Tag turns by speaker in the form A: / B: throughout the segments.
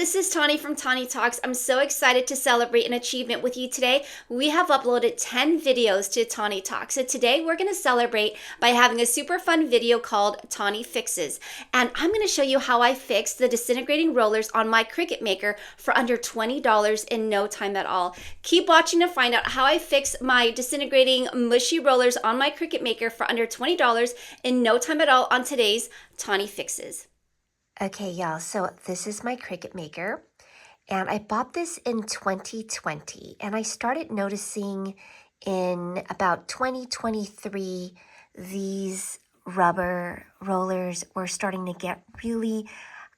A: this is Tawnie from Tawnie Talks. I'm so excited to celebrate an achievement with you today. We have uploaded 10 videos to Tawnie Talks. So today we're going to celebrate by having a super fun video called Tawnie Fixes. And I'm going to show you how I fixed the disintegrating rollers on my Cricut Maker for under $20 in no time at all. Keep watching to find out how I fix my disintegrating mushy rollers on my Cricut Maker for under $20 in no time at all on today's Tawnie Fixes.
B: Okay, y'all, so this is my Cricut Maker, and I bought this in 2020, and I started noticing in about 2023, these rubber rollers were starting to get really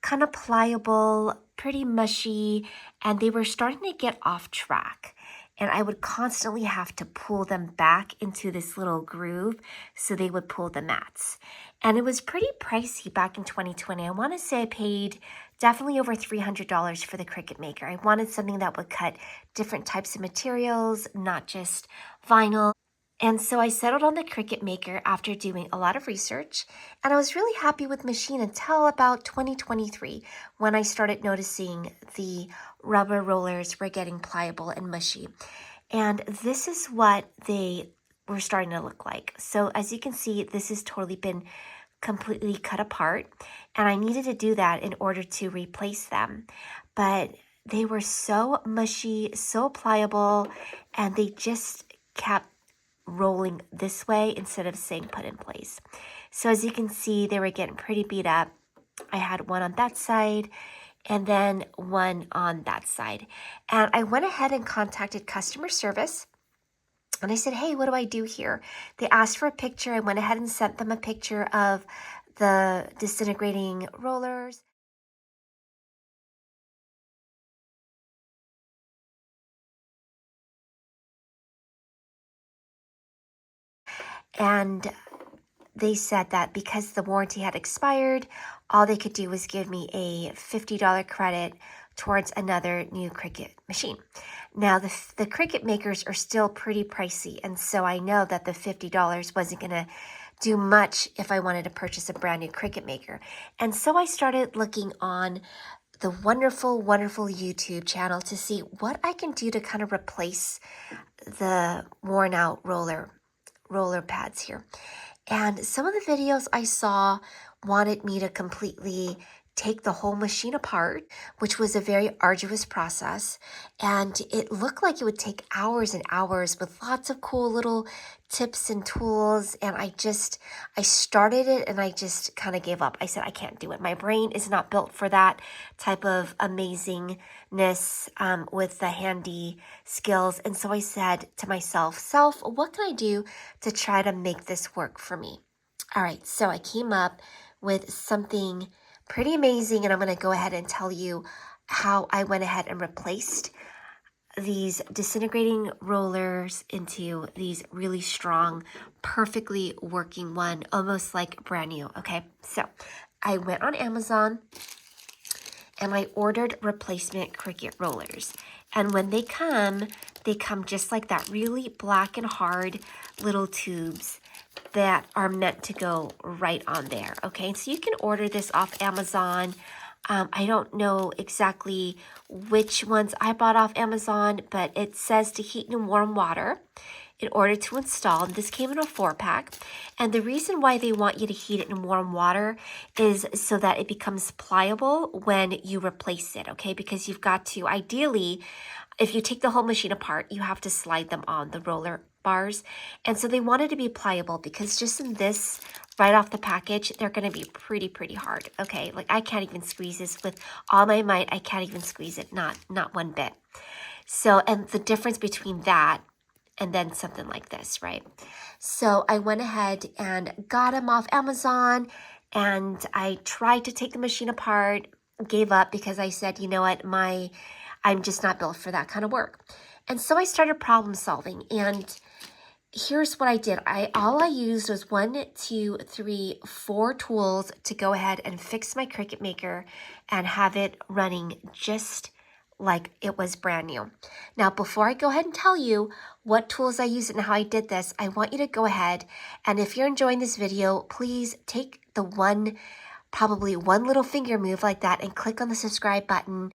B: kind of pliable, pretty mushy, and they were starting to get off track. And I would constantly have to pull them back into this little groove so they would pull the mats. And it was pretty pricey back in 2020. I want to say I paid definitely over $300 for the Cricut Maker. I wanted something that would cut different types of materials, not just vinyl. And so I settled on the Cricut Maker after doing a lot of research, and I was really happy with the machine until about 2023 when I started noticing the rubber rollers were getting pliable and mushy. And this is what they were starting to look like. So as you can see, this has totally been completely cut apart, and I needed to do that in order to replace them. But they were so mushy, so pliable, and they just kept rolling this way instead of staying put in place. So as you can see, they were getting pretty beat up. I had one on that side and then one on that side. And I went ahead and contacted customer service. And I said, hey, what do I do here? They asked for a picture. I went ahead and sent them a picture of the disintegrating rollers. And they said that because the warranty had expired, all they could do was give me a $50 credit towards another new Cricut machine. Now, the Cricut Makers are still pretty pricey, and so I know that the $50 wasn't going to do much if I wanted to purchase a brand new Cricut Maker. And so I started looking on the wonderful, wonderful YouTube channel to see what I can do to kind of replace the worn out roller pads here. And some of the videos I saw wanted me to completely take the whole machine apart, which was a very arduous process. And it looked like it would take hours and hours with lots of cool little tips and tools. And I started it and I just kind of gave up. I said, I can't do it. My brain is not built for that type of amazingness with the handy skills. And so I said to myself, what can I do to try to make this work for me? All right, so I came up with something pretty amazing, and I'm going to go ahead and tell you how I went ahead and replaced these disintegrating rollers into these really strong, perfectly working one, almost like brand new. Okay, so I went on Amazon and I ordered replacement Cricut rollers. And when they come just like that, really black and hard little tubes that are meant to go right on there. Okay, so you can order this off Amazon. I don't know exactly which ones I bought off Amazon, but it says to heat in warm water in order to install. And this came in a 4-pack. And the reason why they want you to heat it in warm water is so that it becomes pliable when you replace it, okay? Because you've got to, ideally, if you take the whole machine apart, you have to slide them on the roller bars. And so they wanted to be pliable because just in this, right off the package, they're going to be pretty hard. Okay, like I can't even squeeze this with all my might. I can't even squeeze it, not one bit. So, and the difference between that and then something like this, right? So I went ahead and got them off Amazon, and I tried to take the machine apart, gave up because I said, you know what, I'm just not built for that kind of work. And so I started problem solving, and here's what I did. All I used was 1, 2, 3, 4 tools to go ahead and fix my Cricut Maker and have it running just like it was brand new. Now, before I go ahead and tell you what tools I used and how I did this, I want you to go ahead, and if you're enjoying this video, please take the probably one little finger move like that and click on the subscribe button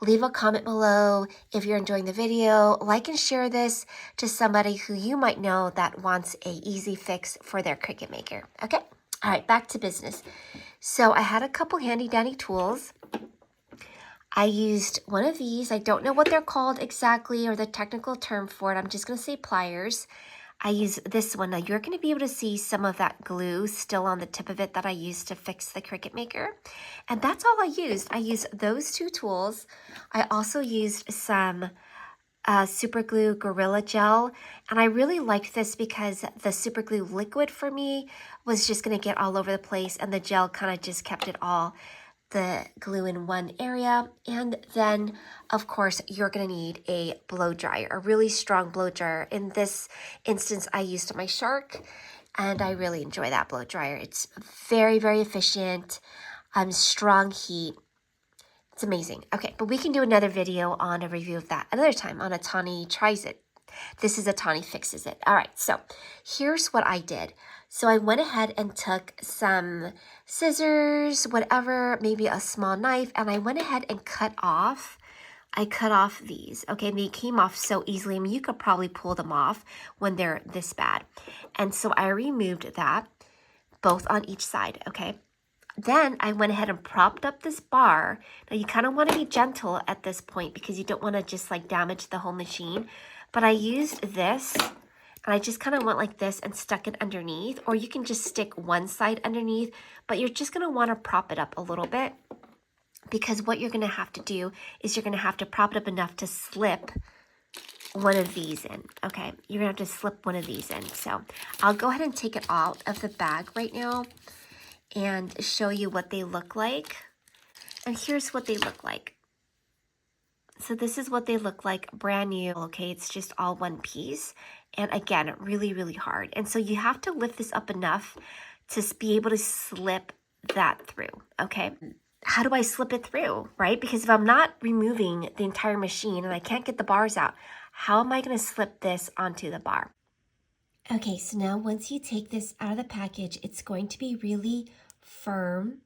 B: Leave a comment below if you're enjoying the video. Like and share this to somebody who you might know that wants a easy fix for their Cricut Maker. Okay? All right, back to business. So I had a couple handy dandy tools. I used one of these. I don't know what they're called exactly or the technical term for it. I'm just going to say pliers. I use this one. Now you're going to be able to see some of that glue still on the tip of it that I used to fix the Cricut Maker. And that's all I used. I used those two tools. I also used some super glue Gorilla Gel. And I really liked this because the super glue liquid for me was just going to get all over the place, and the gel kind of just kept it all, the glue in one area. And then of course you're going to need a blow dryer, a really strong blow dryer. In this instance I used my Shark, and I really enjoy that blow dryer. It's very, very efficient, strong heat. It's amazing. Okay, but we can do another video on a review of that another time on a Tawnie Tries It. This is a Tawnie Fixes It. All right, so here's what I did. So I went ahead and took some scissors, whatever, maybe a small knife, and I went ahead and cut off these, okay? And they came off so easily. I mean, you could probably pull them off when they're this bad. And so I removed that, both on each side, okay? Then I went ahead and propped up this bar. Now you kind of want to be gentle at this point because you don't want to just like damage the whole machine. But I used this, and I just kind of went like this and stuck it underneath, or you can just stick one side underneath, but you're just going to want to prop it up a little bit, because what you're going to have to do is you're going to have to prop it up enough to slip one of these in, okay? You're going to have to slip one of these in. So I'll go ahead and take it out of the bag right now and show you what they look like. And here's what they look like. So this is what they look like brand new, okay? It's just all one piece. And again, really, really hard. And so you have to lift this up enough to be able to slip that through, okay? How do I slip it through, right? Because if I'm not removing the entire machine and I can't get the bars out, how am I going to slip this onto the bar? Okay, so now once you take this out of the package, it's going to be really firm,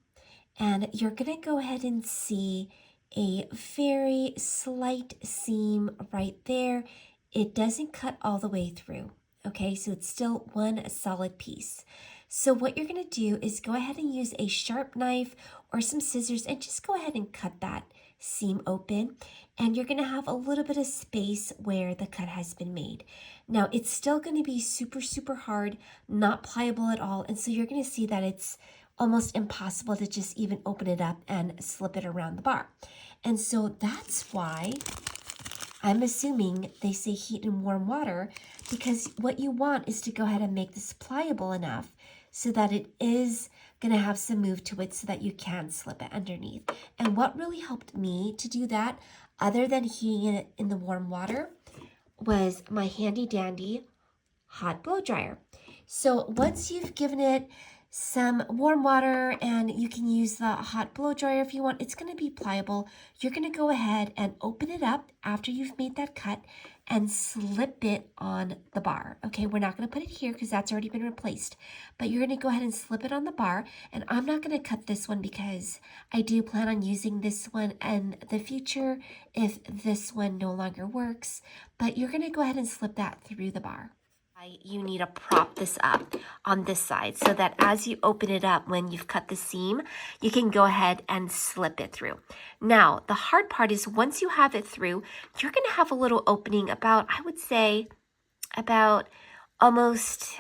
B: and you're going to go ahead and see a very slight seam right there. It doesn't cut all the way through, okay? So it's still one solid piece. So what you're going to do is go ahead and use a sharp knife or some scissors and just go ahead and cut that seam open, and you're going to have a little bit of space where the cut has been made. Now it's still going to be super, super hard, not pliable at all, and so you're going to see that it's almost impossible to just even open it up and slip it around the bar. And so that's why I'm assuming they say heat and warm water, because what you want is to go ahead and make this pliable enough so that it is going to have some move to it so that you can slip it underneath. And what really helped me to do that, other than heating it in the warm water, was my handy dandy hot blow dryer. So once you've given it some warm water, and you can use the hot blow dryer if you want, it's going to be pliable. You're going to go ahead and open it up after you've made that cut and slip it on the bar. Okay, we're not going to put it here because that's already been replaced, but you're going to go ahead and slip it on the bar. And I'm not going to cut this one because I do plan on using this one in the future if this one no longer works, but you're going to go ahead and slip that through the bar. You need to prop this up on this side so that as you open it up, when you've cut the seam, you can go ahead and slip it through. Now, the hard part is once you have it through, you're going to have a little opening about, I would say, about almost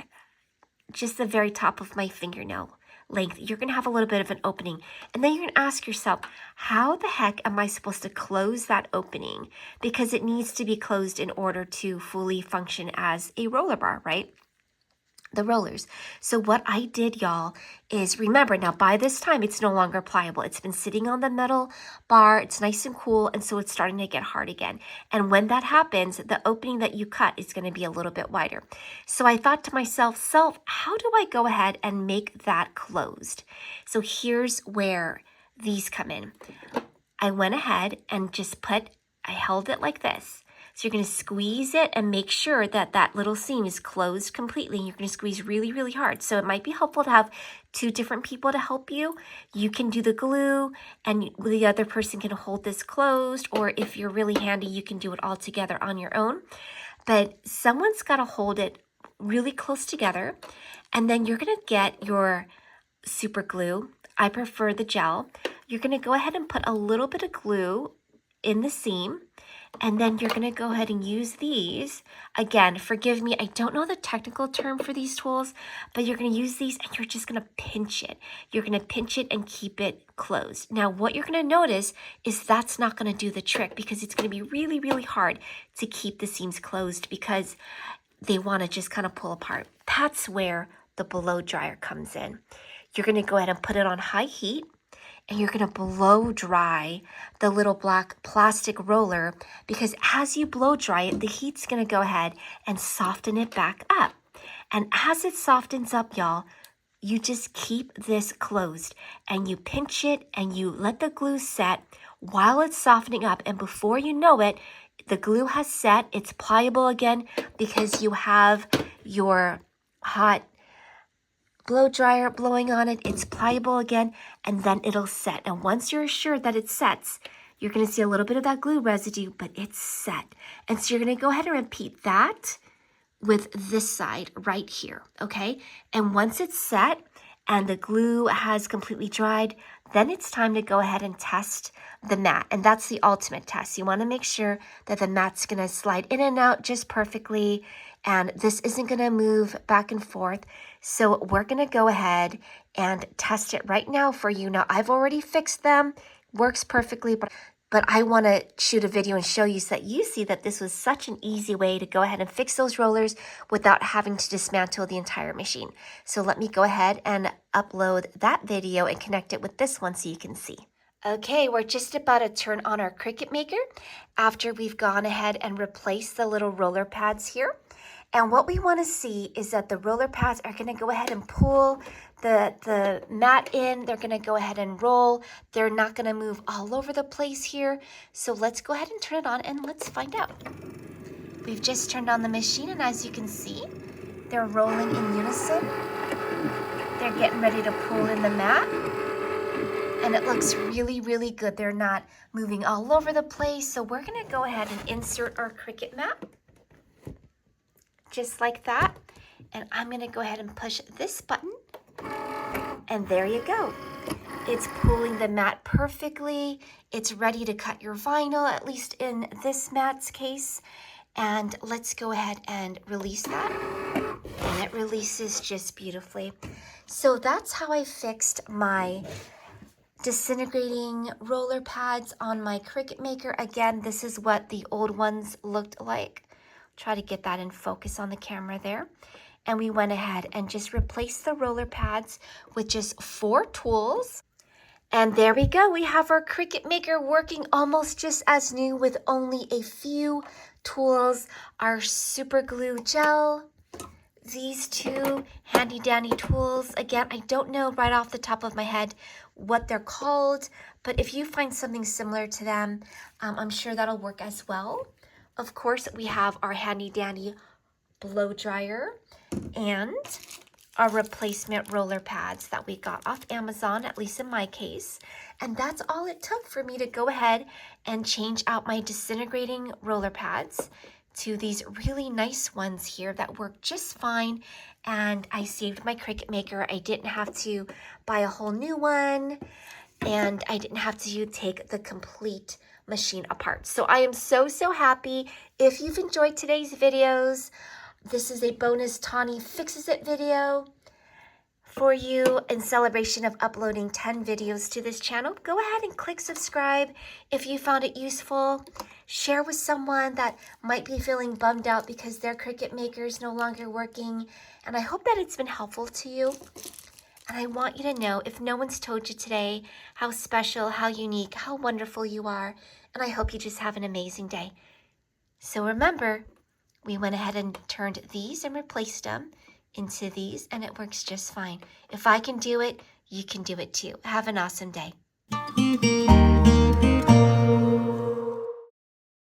B: just the very top of my fingernail length. You're going to have a little bit of an opening, and then you're going to ask yourself, how the heck am I supposed to close that opening? Because it needs to be closed in order to fully function as a roller bar, right? The rollers. So what I did, y'all, is remember, now by this time it's no longer pliable. It's been sitting on the metal bar, it's nice and cool, and so it's starting to get hard again. And when that happens, the opening that you cut is going to be a little bit wider. So I thought to myself, how do I go ahead and make that closed? So here's where these come in. I went ahead and just I held it like this. So you're going to squeeze it and make sure that that little seam is closed completely. You're going to squeeze really, really hard. So it might be helpful to have two different people to help you. You can do the glue and the other person can hold this closed, or if you're really handy, you can do it all together on your own. But someone's got to hold it really close together, and then you're going to get your super glue. I prefer the gel. You're going to go ahead and put a little bit of glue in the seam, and then you're going to go ahead and use these. Again, forgive me, I don't know the technical term for these tools, but you're going to use these and you're just going to pinch it. You're going to pinch it and keep it closed. Now, what you're going to notice is that's not going to do the trick, because it's going to be really, really hard to keep the seams closed because they want to just kind of pull apart. That's where the blow dryer comes in. You're going to go ahead and put it on high heat, and you're going to blow dry the little black plastic roller, because as you blow dry it, the heat's going to go ahead and soften it back up. And as it softens up, y'all, you just keep this closed and you pinch it and you let the glue set while it's softening up. And before you know it, the glue has set. It's pliable again because you have your hot blow dryer blowing on it. It's pliable again, and then it'll set. And once you're assured that it sets, you're going to see a little bit of that glue residue, but it's set. And so you're going to go ahead and repeat that with this side right here, okay? And once it's set and the glue has completely dried, then it's time to go ahead and test the mat. And that's the ultimate test. You want to make sure that the mat's going to slide in and out just perfectly, and this isn't going to move back and forth. So we're going to go ahead and test it right now for you. Now, I've already fixed them. Works perfectly, but I want to shoot a video and show you so that you see that this was such an easy way to go ahead and fix those rollers without having to dismantle the entire machine. So let me go ahead and upload that video and connect it with this one so you can see. Okay, we're just about to turn on our Cricut Maker after we've gone ahead and replaced the little roller pads here. And what we want to see is that the roller pads are going to go ahead and pull the mat in. They're going to go ahead and roll. They're not going to move all over the place here. So let's go ahead and turn it on and let's find out. We've just turned on the machine, and as you can see, they're rolling in unison. They're getting ready to pull in the mat. And it looks really, really good. They're not moving all over the place. So we're going to go ahead and insert our Cricut mat. Just like that. And I'm going to go ahead and push this button. And there you go. It's pulling the mat perfectly. It's ready to cut your vinyl, at least in this mat's case. And let's go ahead and release that. And it releases just beautifully. So that's how I fixed my disintegrating roller pads on my Cricut Maker. Again, this is what the old ones looked like. Try to get that in focus on the camera there. And we went ahead and just replaced the roller pads with just 4 tools. And there we go. We have our Cricut Maker working almost just as new with only a few tools. Our super glue gel, these 2 handy dandy tools. Again, I don't know right off the top of my head what they're called, but if you find something similar to them, I'm sure that'll work as well. Of course, we have our handy dandy blow dryer and our replacement roller pads that we got off Amazon, at least in my case. And that's all it took for me to go ahead and change out my disintegrating roller pads to these really nice ones here that work just fine. And I saved my Cricut Maker. I didn't have to buy a whole new one, and I didn't have to take the complete machine apart. So I am so happy. If you've enjoyed today's videos, this is a bonus Tawnie Fixes It video for you in celebration of uploading 10 videos to this channel. Go ahead and click subscribe if you found it useful. Share with someone that might be feeling bummed out because their Cricut Maker is no longer working. And I hope that it's been helpful to you. And I want you to know, if no one's told you today, how special, how unique, how wonderful you are. And I hope you just have an amazing day. So remember, we went ahead and turned these and replaced them into these, and it works just fine. If I can do it, you can do it too. Have an awesome day.